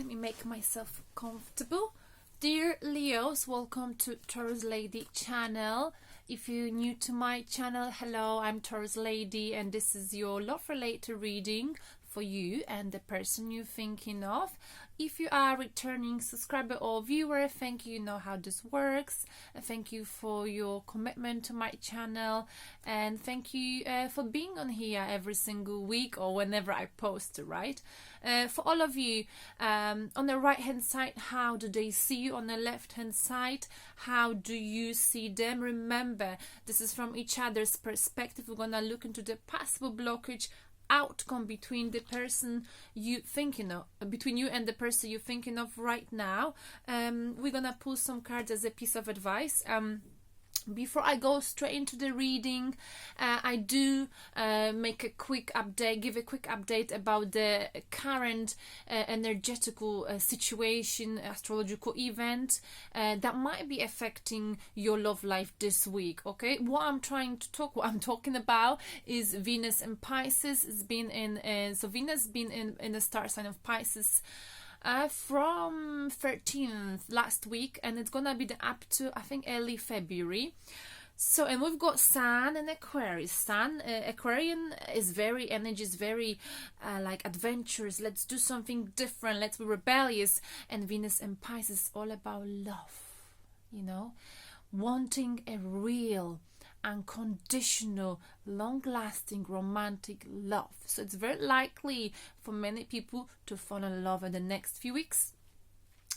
Let me make myself comfortable. Dear Leos, welcome to Taurus Lady channel. If you're new to my channel, hello, I'm Taurus Lady, and this is your love-related reading for you and the person you're thinking of. If you are a returning subscriber or viewer, thank you, you know how this works. Thank you for your commitment to my channel, and thank you for being on here every single week or whenever I post, right? For all of you, on the right hand side, how do they see you? On the left hand side, how do you see them? Remember, this is from each other's perspective. We're gonna look into the possible blockage outcome between the person you thinking of, between you and the person you're thinking of right now. We're gonna pull some cards as a piece of advice. Before I go straight into the reading, I do make a quick update, give a quick update about the current energetical situation, astrological event that might be affecting your love life this week. Okay, what I'm talking about is Venus and Pisces. It's been in so Venus been in the star sign of Pisces from 13th last week, and it's gonna be up to I think early February. So, and we've got Sun and Aquarius. Sun, Aquarian is very energy, is very like adventurous. Let's do something different. Let's be rebellious. And Venus and Pisces all about love. You know, wanting a real, unconditional, long-lasting romantic love. So it's very likely for many people to fall in love in the next few weeks.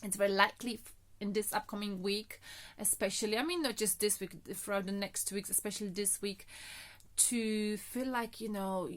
It's very likely in this upcoming week, especially, I mean, not just this week, throughout the next 2 weeks, especially this week, to feel like, you know,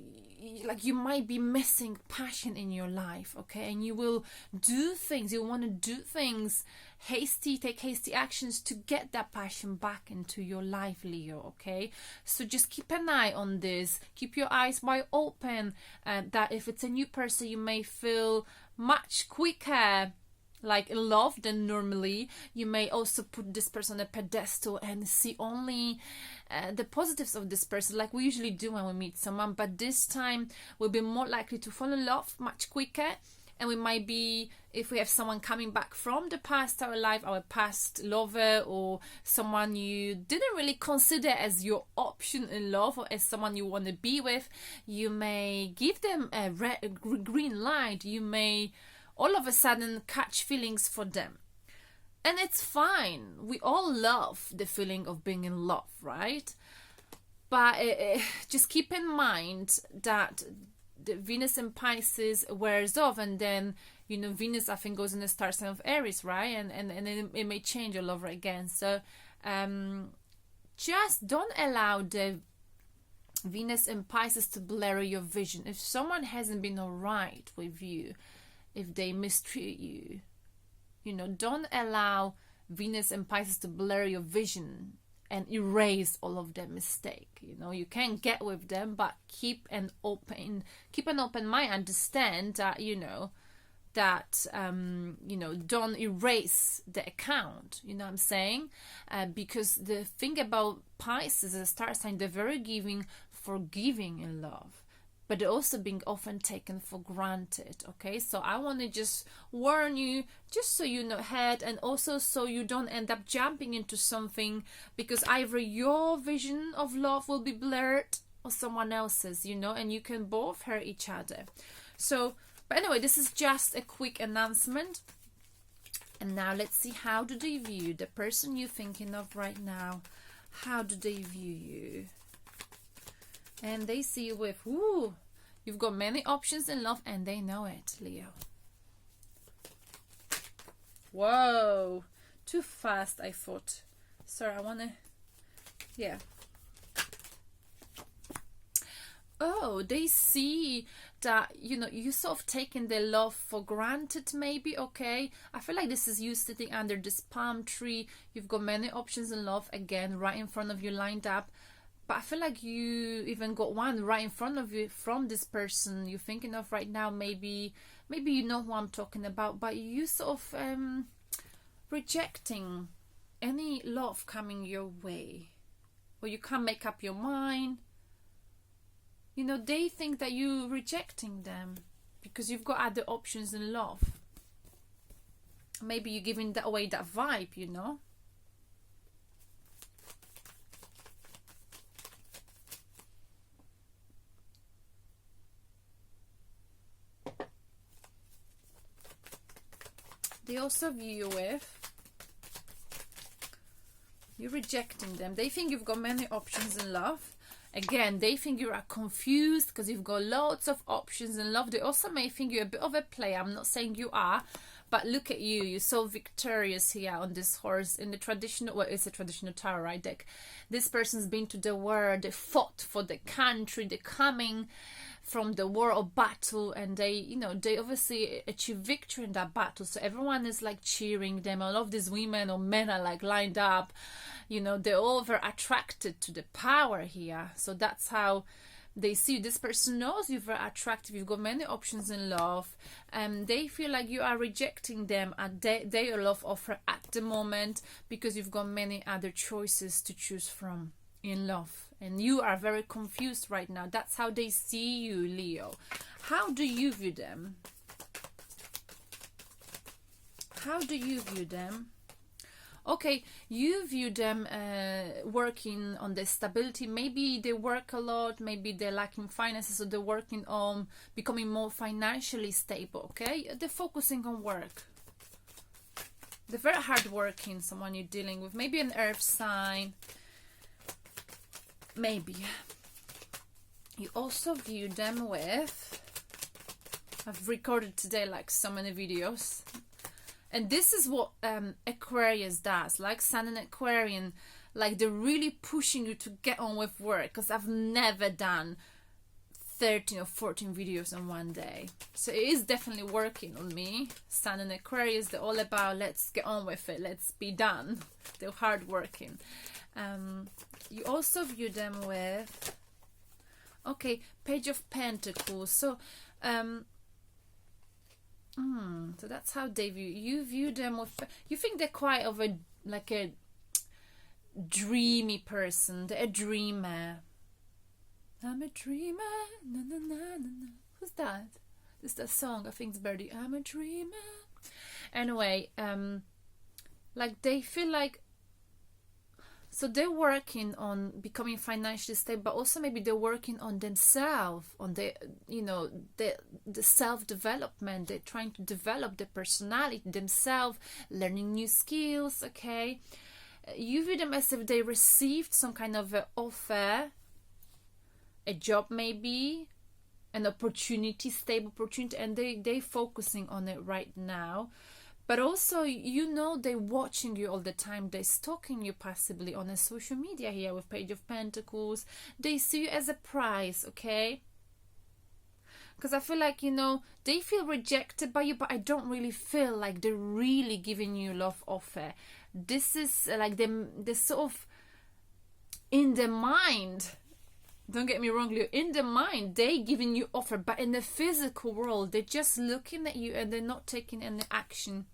like you might be missing passion in your life, okay? And you will do things, you want to do things, take hasty actions to get that passion back into your life, Leo, okay? So just keep an eye on this, keep your eyes wide open, that if it's a new person, you may feel much quicker like in love than normally. You may also put this person on a pedestal and see only the positives of this person, like we usually do when we meet someone, but this time we'll be more likely to fall in love much quicker. And we might be, if we have someone coming back from the past, our life, our past lover, or someone you didn't really consider as your option in love, or as someone you want to be with, you may give them a green light. You may all of a sudden catch feelings for them. And it's fine. We all love the feeling of being in love, right? But just keep in mind that the Venus and Pisces wears off, and then, you know, Venus, I think, goes in the star sign of Aries, right? And it may change all over again. So just don't allow the Venus and Pisces to blur your vision. If someone hasn't been all right with you, if they mistreat you, you know, don't allow Venus and Pisces to blur your vision and erase all of their mistake. You know, you can get with them, but keep an open mind. Understand that, you know, that you know, don't erase the account. You know what I'm saying? Because the thing about Pisces, as a star sign, they're very forgiving in love, but they're also being often taken for granted, okay? So I want to just warn you, just so you know ahead, and also so you don't end up jumping into something, because either your vision of love will be blurred or someone else's, you know, and you can both hurt each other. So, but anyway, this is just a quick announcement. And now let's see, how do they view the person you're thinking of right now? How do they view you? And they see you with, ooh, you've got many options in love, and they know it, Leo. Whoa, too fast, I thought. Sorry, I want to, yeah. Oh, they see that, you know, you sort of taking their love for granted, maybe, okay? I feel like this is you sitting under this palm tree. You've got many options in love, again, right in front of you, lined up. But I feel like you even got one right in front of you from this person you're thinking of right now. Maybe you know who I'm talking about, but you sort of rejecting any love coming your way, or you can't make up your mind. You know, they think that you're rejecting them because you've got other options in love. maybe you're giving that away, that vibe, you know. They also view you with, you're rejecting them. They think you've got many options in love. Again, they think you are confused because you've got lots of options in love. They also may think you're a bit of a player. I'm not saying you are, but look at you. You're so victorious here on this horse in the traditional, well, it's a traditional tarot, right, deck. This person's been to the war. They fought for the country. They're coming from the war or battle, and they, you know, they obviously achieve victory in that battle. So everyone is like cheering them. A lot of these women or men are like lined up. You know, they're all very attracted to the power here. So that's how they see you. This person knows you're very attractive. You've got many options in love. They feel like you are rejecting them at their love offer at the moment because you've got many other choices to choose from in love. And you are very confused right now. That's how they see you, Leo. How do you view them? How do you view them? Okay, you view them working on the stability. Maybe they work a lot. Maybe they're lacking finances, so they're working on becoming more financially stable, okay? They're focusing on work. They're very hardworking, someone you're dealing with. Maybe an earth sign. Maybe. You also view them with, I've recorded today like so many videos, and this is what Aquarius does, like Sun and Aquarian, like they're really pushing you to get on with work, because I've never done 13 or 14 videos in one day, so it is definitely working on me. Sun and Aquarius, they're all about let's get on with it, let's be done. They're hardworking. You also view them with, okay, Page of Pentacles. So so that's how they view you. View them with, you think they're quite of a, like a dreamy person. They're a dreamer. I'm a dreamer, na na na na na. Who's that? This is that song, I think it's Birdie. I'm a dreamer. Anyway, like they feel like, so they're working on becoming financially stable, but also maybe they're working on themselves, on the, you know, the self-development. They're trying to develop their personality themselves, learning new skills, okay? You view them as if they received some kind of an offer, a job maybe, an opportunity, stable opportunity, and they're focusing on it right now. But also, you know, they're watching you all the time. They're stalking you possibly on a social media here with Page of Pentacles. They see you as a prize, okay? Because I feel like, you know, they feel rejected by you, but I don't really feel like they're really giving you love offer. This is like they're sort of in the mind. Don't get me wrong, Leo. In the mind, they're giving you offer, but in the physical world, they're just looking at you and they're not taking any action.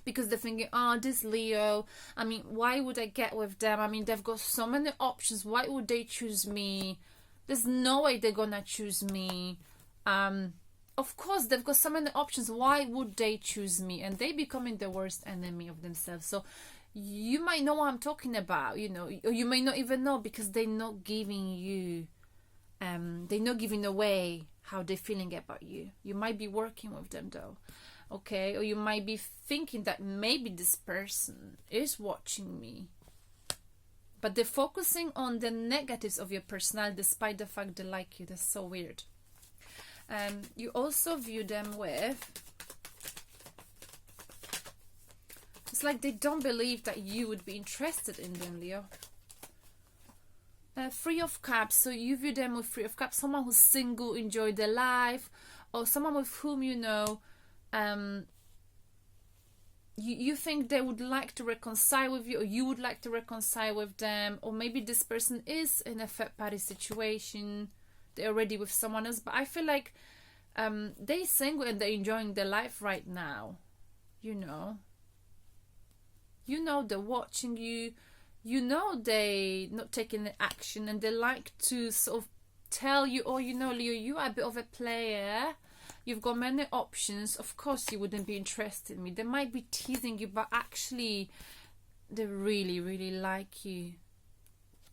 Because they're thinking, oh, this Leo, I mean, why would I get with them? I mean, they've got so many options. Why would they choose me? There's no way they're gonna choose me. Of course, they've got so many options. Why would they choose me? And they becoming the worst enemy of themselves. So you might know what I'm talking about, you know, or you may not even know, because they're not giving you, they're not giving away how they're feeling about you. You might be working with them though. Okay, or you might be thinking that maybe this person is watching me, but they're focusing on the negatives of your personality despite the fact they like you. That's so weird. You also view them with, it's like they don't believe that you would be interested in them, Leo. Three of Cups, so you view them with Three of Cups, someone who's single, enjoy their life, or someone with whom you know, you think they would like to reconcile with you, or you would like to reconcile with them, or maybe this person is in a third party situation, they're already with someone else, but I feel like they're single and they're enjoying their life right now. You know they're watching you, you know they not taking action, and they like to sort of tell you, oh, you know, Leo, you are a bit of a player, you've got many options. Of course you wouldn't be interested in me. They might be teasing you, but actually they really, really like you.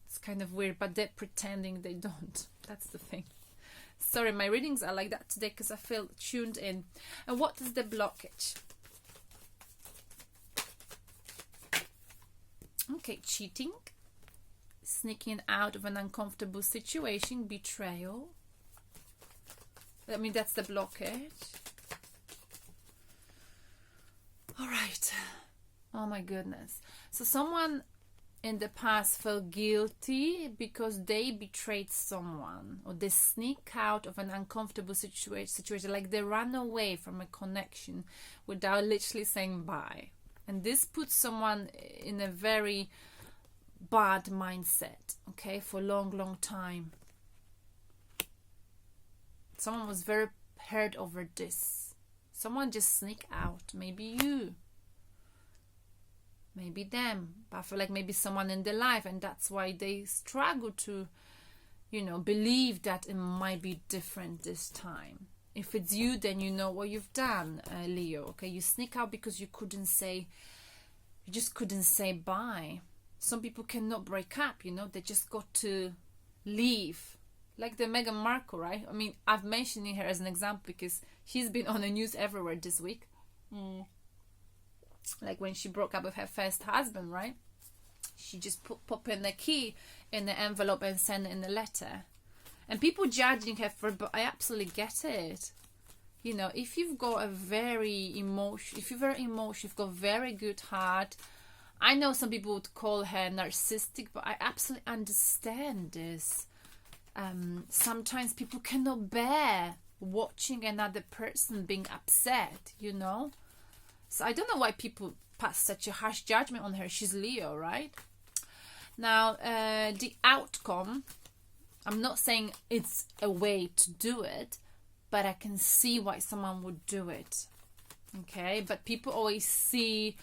It's kind of weird, but they're pretending they don't. That's the thing. Sorry, my readings are like that today because I feel tuned in. And what is the blockage? Okay, cheating, sneaking out of an uncomfortable situation, betrayal. I mean, that's the blockage. All right. Oh my goodness. So someone in the past felt guilty because they betrayed someone, or they sneak out of an uncomfortable situation, like they ran away from a connection without literally saying bye. And this puts someone in a very bad mindset, okay, for a long, long time. Someone was very hurt over this. Someone just sneak out. Maybe you. Maybe them. But I feel like maybe someone in their life, and that's why they struggle to, believe that it might be different this time. If it's you, then you know what you've done, Leo. Okay, you sneak out because you just couldn't say bye. Some people cannot break up, they just got to leave. Like the Meghan Markle, right? I mean, I've mentioned her as an example because she's been on the news everywhere this week. Like when she broke up with her first husband, right? She just pop in the key in the envelope and send it in the letter. And people judging her for it, but I absolutely get it. If you've got a very if you're very emotional, you've got a very good heart. I know some people would call her narcissistic, but I absolutely understand this. Sometimes people cannot bear watching another person being upset, So I don't know why people pass such a harsh judgment on her. She's Leo, right? Now, the outcome, I'm not saying it's a way to do it, but I can see why someone would do it. Okay, but people always see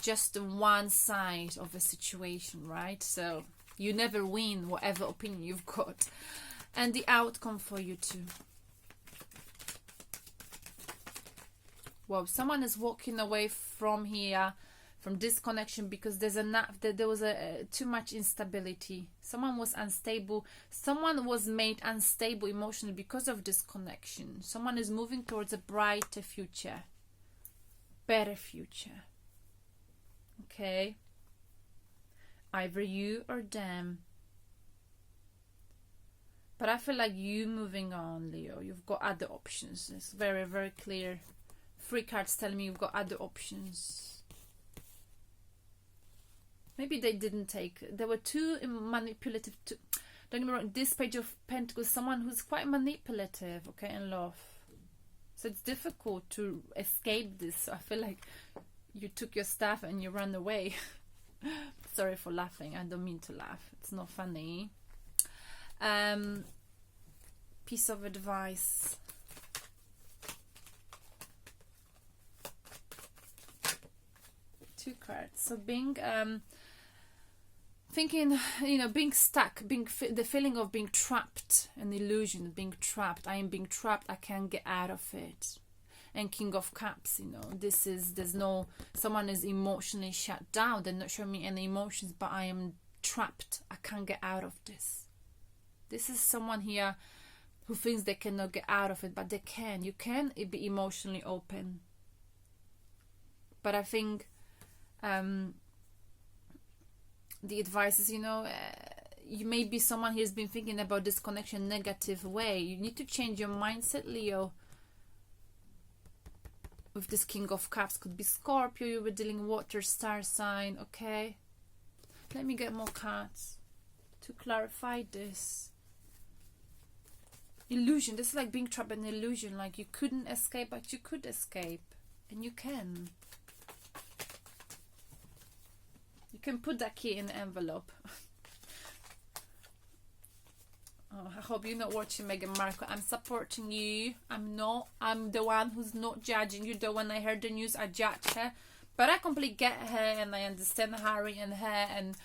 just one side of a situation, right? So you never win whatever opinion you've got. And the outcome for you too. Well, someone is walking away from here, from this connection, because there was too much instability. Someone was unstable. Someone was made unstable emotionally because of this connection. Someone is moving towards a brighter future, better future. Okay, either you or them. But I feel like you moving on, Leo. You've got other options. It's very, very clear. 3 cards telling me you've got other options. Maybe they didn't take. There were too manipulative. Don't get me wrong. This Page of Pentacles, someone who's quite manipulative, okay, in love. So it's difficult to escape this. So I feel like you took your stuff and you ran away. Sorry for laughing. I don't mean to laugh. It's not funny. Piece of advice. Two cards. So being thinking, being stuck, the feeling of being trapped, an illusion, being trapped. I am being trapped. I can't get out of it. And King of Cups, someone is emotionally shut down. They're not showing me any emotions, but I am trapped. I can't get out of this. This is someone here who thinks they cannot get out of it, but they can. You can be emotionally open. But I think the advice is, you may be someone who has been thinking about this connection negative way. You need to change your mindset, Leo. With this King of Cups, could be Scorpio, you were dealing water star sign, okay? Let me get more cards to clarify this. Illusion, this is like being trapped in an illusion, like you couldn't escape, but you could escape. And you can. You can put that key in the envelope. Oh, I hope you're not watching Meghan Markle. I'm supporting you. I'm the one who's not judging you. Though when I heard the news, I judged her. But I completely get her and I understand Harry and her. And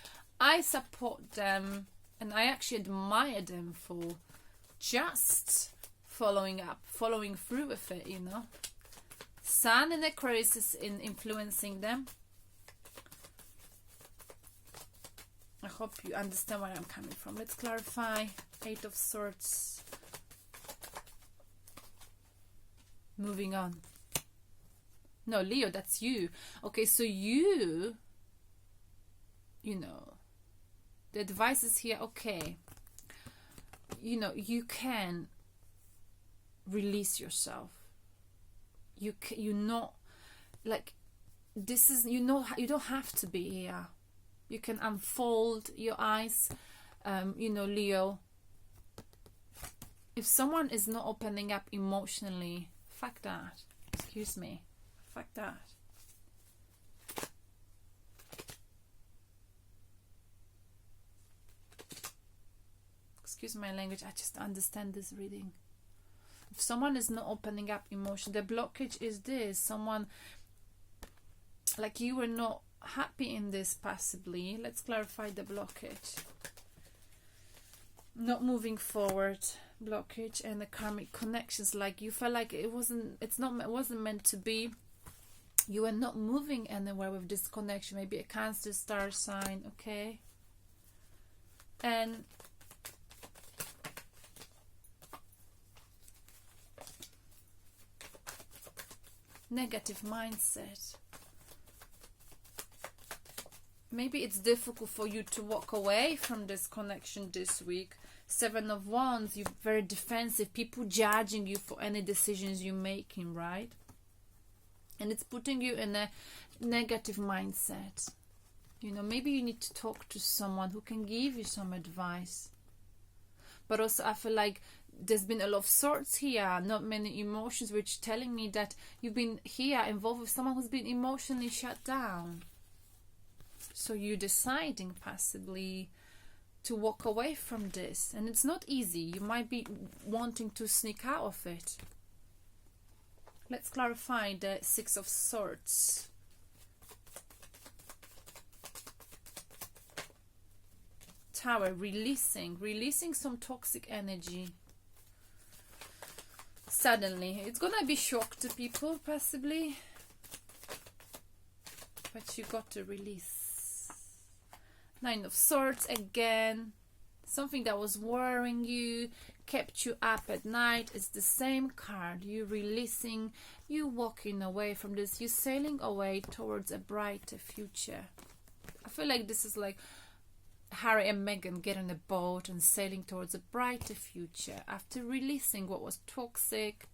I support them. And I actually admire them for just following up, following through with it, you know. Sun in Aquarius is influencing them. I hope you understand where I'm coming from. Let's clarify. 8 of Swords. Moving on. No, Leo, that's you. Okay, so you know, the advice is here, okay. You know, you can release yourself. You know, like, this is, you know, you don't have to be here. You can unfold your eyes, you know, Leo. If someone is not opening up emotionally, fuck that. Excuse me. Fuck that. Excuse my language, I just understand this reading. If someone is not opening up emotion, the blockage is this. Someone, like, you were not happy in this, possibly. Let's clarify the blockage. Not moving forward, blockage, and the karmic connections. Like, you felt like it wasn't meant to be. You are not moving anywhere with this connection. Maybe a Cancer star sign, okay? And negative mindset. Maybe it's difficult for you to walk away from this connection this week. 7 of Wands, you're very defensive. People judging you for any decisions you're making, right? And it's putting you in a negative mindset. You know, maybe you need to talk to someone who can give you some advice. But also, I feel like there's been a lot of Swords here, not many emotions, which telling me that you've been here involved with someone who's been emotionally shut down. So you're deciding possibly to walk away from this. And it's not easy. You might be wanting to sneak out of it. Let's clarify the 6 of Swords. Tower, releasing some toxic energy. Suddenly, it's gonna be shock to people, possibly, but you got to release. 9 of Swords again. Something that was worrying you, kept you up at night. It's the same card. You releasing, you walking away from this, you sailing away towards a brighter future. I feel like this is like Harry and Meghan get on a boat and sailing towards a brighter future after releasing what was toxic,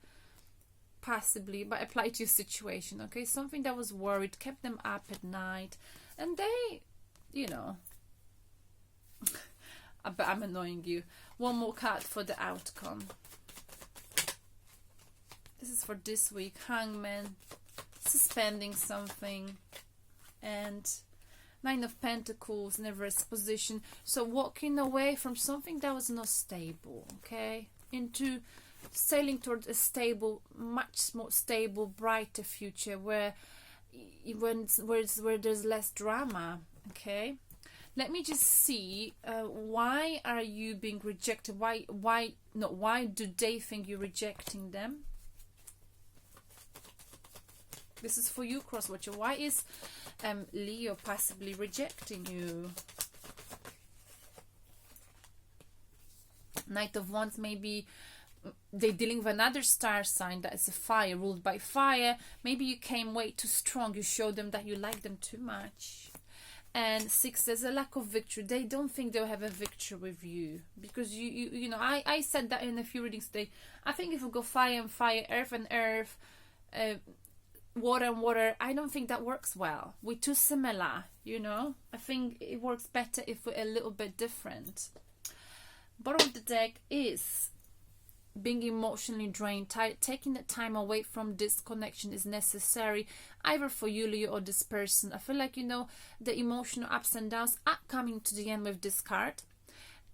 possibly, but apply to your situation, okay? Something that was worried, kept them up at night, and they, you know, but I'm annoying you. One more card for the outcome. This is for this week. Hangman, suspending something, and 9 of Pentacles, reverse position. So walking away from something that was not stable, okay, into sailing towards a stable, much more stable, brighter future where there's less drama, okay. Let me just see, why are you being rejected? Why do they think you're rejecting them? This is for you, cross-watcher. Why is Leo possibly rejecting you? Knight of Wands, maybe they're dealing with another star sign that is a fire, ruled by fire. Maybe you came way too strong. You showed them that you like them too much. And 6, there's a lack of victory. They don't think they'll have a victory with you. Because you know, I said that in a few readings today. I think if we go fire and fire, earth and earth, water and water, I don't think that works well. We're too similar, you know. I think it works better if we're a little bit different. Bottom of the deck is being emotionally drained, taking the time away from this connection is necessary, either for you, Leo, or this person. I feel like, you know, the emotional ups and downs are coming to the end with this card.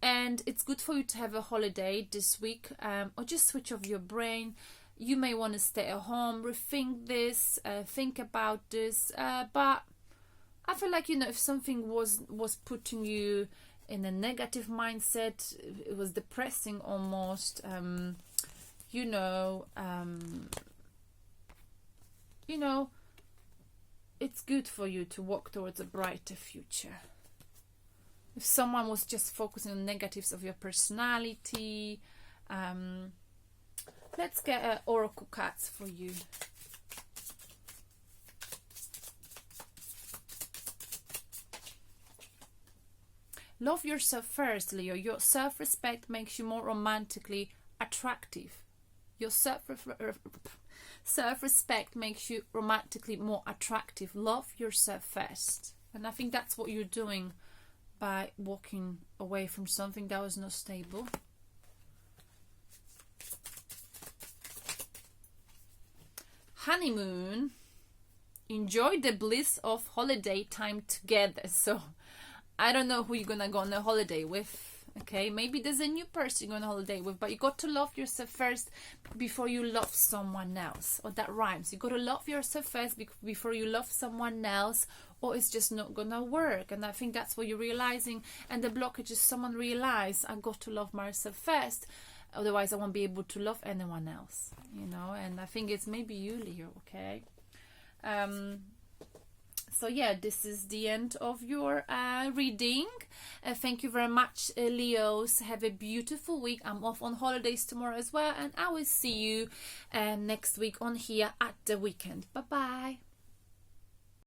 And it's good for you to have a holiday this week, or just switch off your brain. You may want to stay at home, rethink this, think about this. But I feel like, you know, if something was putting you in a negative mindset, it was depressing almost, you know, it's good for you to walk towards a brighter future. If someone was just focusing on negatives of your personality, let's get oracle cards for you. Love yourself first, Leo. Your self-respect makes you more romantically attractive. Your self-respect makes you romantically more attractive. Love yourself first. And I think that's what you're doing by walking away from something that was not stable. Honeymoon. Enjoy the bliss of holiday time together. So I don't know who you're gonna go on a holiday with. Okay, maybe there's a new person you're going on holiday with, but you got to love yourself first before you love someone else. Or that rhymes. You got to love yourself first before you love someone else, or it's just not gonna work. And I think that's what you're realizing. And the blockage is someone realize, I got to love myself first, otherwise I won't be able to love anyone else, you know. And I think it's maybe you, Leo. Okay. So yeah, this is the end of your reading. Thank you very much, Leos. Have a beautiful week. I'm off on holidays tomorrow as well, and I will see you next week on here at the weekend. Bye bye.